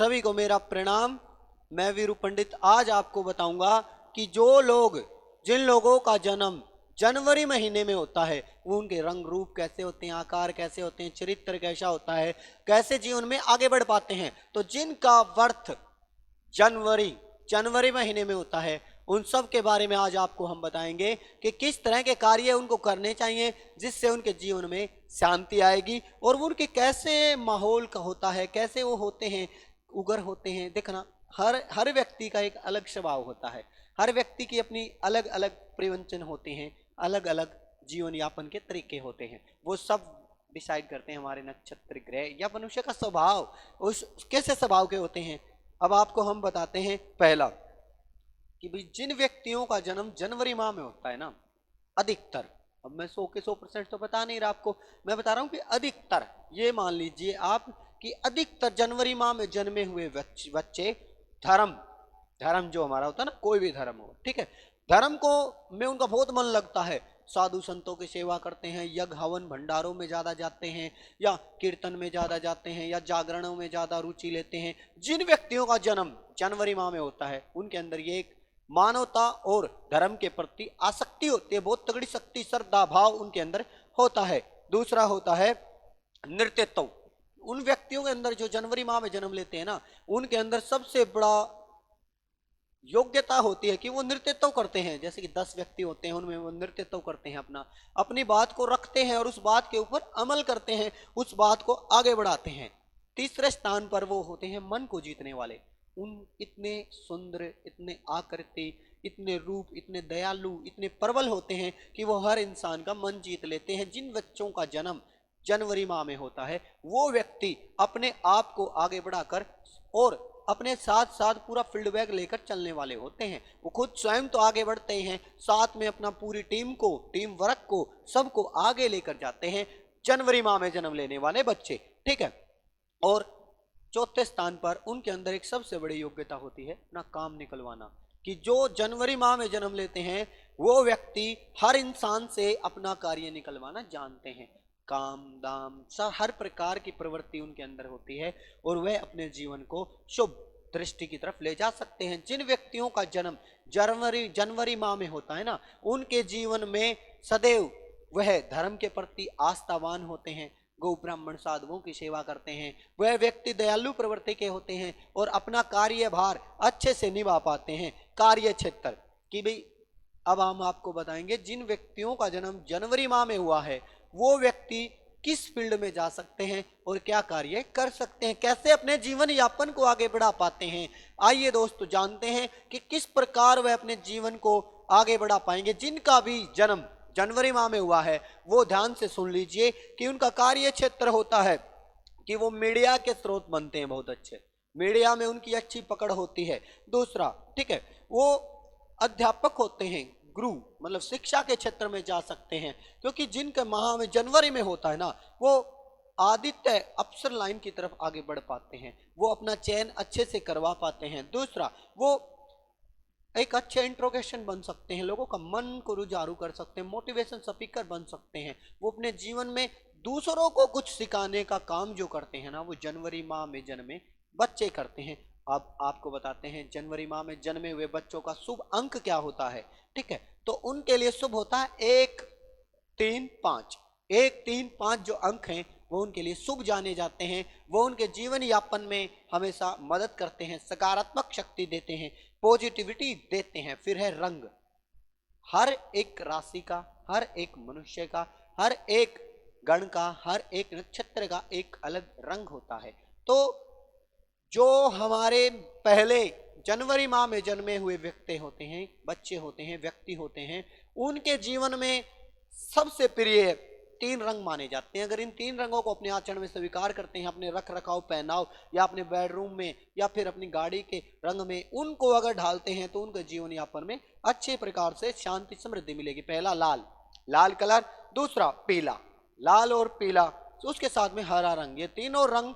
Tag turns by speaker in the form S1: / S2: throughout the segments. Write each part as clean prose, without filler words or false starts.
S1: सभी को मेरा प्रणाम। मैं वीरू पंडित आज आपको बताऊंगा कि जो लोग जिन लोगों का जन्म जनवरी महीने में होता है वो उनके रंग रूप कैसे होते हैं, आकार कैसे होते हैं, चरित्र कैसा होता है, कैसे जीवन में आगे बढ़ पाते हैं। तो जिनका बर्थ जनवरी जनवरी महीने में होता है उन सब के बारे में आज आपको हम बताएंगे कि किस तरह के कार्य उनको करने चाहिए जिससे उनके जीवन में शांति आएगी और वो उनके कैसे माहौल का होता है, कैसे वो होते हैं, उगर होते हैं। देखना, हर हर व्यक्ति का एक अलग स्वभाव होता है, हर व्यक्ति की अपनी अलग अलग प्रवचन होते हैं, अलग अलग जीवन यापन के तरीके होते हैं। वो सब डिसाइड करते हैं हमारे नक्षत्र, ग्रह या मनुष्य का स्वभाव उस कैसे स्वभाव के होते हैं। अब आपको हम बताते हैं पहला कि भाई जिन व्यक्तियों का जन्म जनवरी माह में होता है ना, अधिकतर, अब मैं 100 के 100% तो बता नहीं रहा आपको, मैं बता रहा हूं कि अधिकतर, ये मान लीजिए आप कि अधिकतर जनवरी माह में जन्मे हुए बच्चे धर्म धर्म जो हमारा होता है ना, कोई भी धर्म हो, ठीक है, धर्म को में उनका बहुत मन लगता है। साधु संतों की सेवा करते हैं, यज्ञ हवन भंडारों में ज्यादा जाते हैं, या कीर्तन में ज्यादा जाते हैं, या जागरणों में ज्यादा रुचि लेते हैं। जिन व्यक्तियों का जन्म जनवरी माह में होता है उनके अंदर ये एक मानवता और धर्म के प्रति आसक्ति होती है, बहुत तगड़ी शक्ति, श्रद्धा भाव उनके अंदर होता है। दूसरा होता है नृत्यत्व। उन व्यक्तियों के अंदर जो जनवरी माह में जन्म लेते हैं ना, उनके अंदर सबसे बड़ा योग्यता होती है कि वो नृत्यत्व करते हैं। जैसे कि 10 व्यक्ति होते हैं, उनमें वो नृत्यत्व करते हैं, अपनी बात को रखते हैं और उस बात के ऊपर अमल करते हैं, उस बात को आगे बढ़ाते हैं। तीसरे स्थान पर वो होते हैं मन को जीतने वाले। उन इतने सुंदर, इतने आकृति, इतने रूप, इतने दयालु, इतने प्रबल होते हैं कि वो हर इंसान का मन जीत लेते हैं। जिन बच्चों का जन्म जनवरी माह में होता है वो व्यक्ति अपने आप को आगे बढ़ाकर और अपने साथ साथ पूरा फीडबैक लेकर चलने वाले होते हैं। वो खुद स्वयं तो आगे बढ़ते हैं, साथ में अपना पूरी टीम को, टीम वर्क को, सबको आगे लेकर जाते हैं जनवरी माह में जन्म लेने वाले बच्चे, ठीक है। और चौथे स्थान पर उनके अंदर एक सबसे बड़ी योग्यता होती है अपना काम निकलवाना, कि जो जनवरी माह में जन्म लेते हैं वो व्यक्ति हर इंसान से अपना कार्य निकलवाना जानते हैं। काम दाम हर प्रकार की प्रवृत्ति उनके अंदर होती है और वह अपने जीवन को शुभ दृष्टि की तरफ ले जा सकते हैं। जिन व्यक्तियों का जन्म जनवरी माह में होता है ना, उनके जीवन में सदैव वह धर्म के प्रति आस्थावान होते हैं, गौ ब्राह्मण साधुओं की सेवा करते हैं, वह व्यक्ति दयालु प्रवृत्ति के होते हैं और अपना कार्यभार अच्छे से निभा पाते हैं कार्य क्षेत्र की। भाई अब हम आपको बताएंगे जिन व्यक्तियों का जन्म जनवरी माह में हुआ है वो व्यक्ति किस फील्ड में जा सकते हैं और क्या कार्य कर सकते हैं, कैसे अपने जीवन यापन को आगे बढ़ा पाते हैं। आइए दोस्तों जानते हैं कि किस प्रकार वह अपने जीवन को आगे बढ़ा पाएंगे। जिनका भी जन्म जनवरी माह में हुआ है वो ध्यान से सुन लीजिए कि उनका कार्य क्षेत्र होता है कि वो मीडिया के स्रोत बनते हैं, बहुत अच्छे मीडिया में उनकी अच्छी पकड़ होती है। दूसरा, ठीक है, वो अध्यापक होते हैं, गुरु मतलब शिक्षा के क्षेत्र में जा सकते हैं, क्योंकि जिनका माह में जनवरी में होता है ना वो आदित्य अप्सर लाइन की तरफ आगे बढ़ पाते हैं, वो अपना चयन अच्छे से करवा पाते हैं। दूसरा, वो एक अच्छे इंट्रोगेशन बन सकते हैं, लोगों का मन को रुझारू कर सकते हैं, मोटिवेशन स्पीकर बन सकते हैं। वो अपने जीवन में दूसरों को कुछ सिखाने का काम जो करते हैं ना, वो जनवरी माह में जन्मे बच्चे करते हैं। अब आपको बताते हैं जनवरी माह में जन्मे हुए बच्चों का शुभ अंक क्या होता है, ठीक है। तो उनके लिए शुभ होता है 1, 3, 5। 1, 3, 5 जो अंक हैं वो उनके लिए शुभ जाने जाते हैं। वो उनके जीवन यापन में हमेशा मदद करते हैं, सकारात्मक शक्ति देते हैं, पॉजिटिविटी देते हैं। फिर है रंग। हर एक राशि का, हर एक मनुष्य का, हर एक गण का, हर एक नक्षत्र का एक अलग रंग होता है। तो जो हमारे पहले जनवरी माह में जन्मे हुए व्यक्ति होते हैं, बच्चे होते हैं, व्यक्ति होते हैं, उनके जीवन में सबसे प्रिय 3 रंग माने जाते हैं। अगर इन 3 रंगों को अपने आचरण में स्वीकार करते हैं, अपने रख रखाव, पहनाव या अपने बेडरूम में या फिर अपनी गाड़ी के रंग में उनको अगर ढालते हैं तो उनके जीवन यापन में अच्छे प्रकार से शांति समृद्धि मिलेगी। पहला लाल, लाल कलर। दूसरा पीला, लाल और पीला। तो उसके साथ में हरा रंग। ये तीनों रंग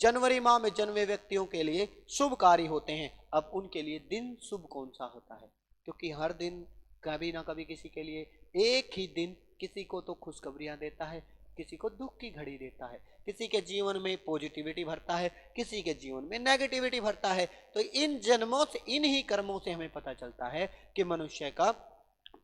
S1: जनवरी माह में जन्मे व्यक्तियों के लिए शुभकारी होते हैं। अब उनके लिए दिन शुभ कौन सा होता है, क्योंकि हर दिन कभी ना कभी किसी के लिए एक ही दिन किसी को तो खुशखबरियां देता है, किसी को दुख की घड़ी देता है, किसी के जीवन में पॉजिटिविटी भरता है, किसी के जीवन में नेगेटिविटी भरता है। तो इन जन्मों से, इन ही कर्मों से हमें पता चलता है कि मनुष्य का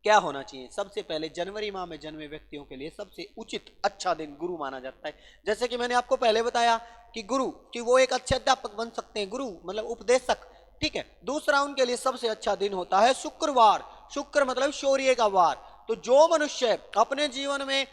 S1: क्या होना चाहिए। सबसे पहले जनवरी माह में जन्मे व्यक्तियों के लिए सबसे उचित अच्छा दिन गुरु माना जाता है। जैसे कि मैंने आपको पहले बताया कि गुरु कि वो एक अच्छे अध्यापक बन सकते हैं, गुरु मतलब उपदेशक, ठीक है। दूसरा उनके लिए सबसे अच्छा दिन होता है शुक्रवार। शुक्र मतलब शौर्य का वार। तो जो मनुष्य अपने जीवन में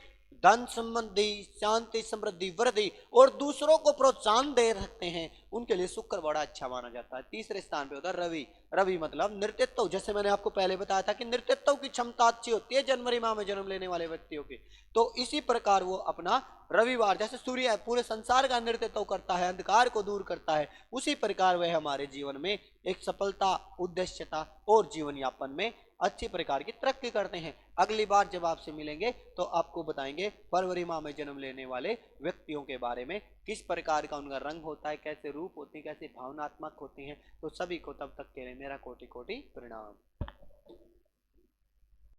S1: धन संबंधी, शांति, समृद्धि, वृद्धि और दूसरों को प्रोत्साहन दे सकते हैं, उनके लिए शुक्र बड़ा अच्छा माना जाता है। तीसरे स्थान पे होता है रवि। रवि मतलब नेतृत्व। जैसे मैंने आपको पहले बताया था कि नेतृत्व की क्षमता अच्छी होती है जनवरी माह में जन्म लेने वाले व्यक्तियों की। तो इसी प्रकार वो अपना रविवार, जैसे सूर्य पूरे संसार का नेतृत्व करता है, अंधकार को दूर करता है, उसी प्रकार वह हमारे जीवन में एक सफलता, उद्देश्यता और जीवन यापन में अच्छी प्रकार की तरक्की करते हैं। अगली बार जब आपसे मिलेंगे तो आपको बताएंगे फरवरी माह में जन्म लेने वाले व्यक्तियों के बारे में, किस प्रकार का उनका रंग होता है, कैसे रूप होती है, कैसे भावनात्मक होती हैं। तो सभी को तब तक के लिए मेरा कोटि कोटि प्रणाम।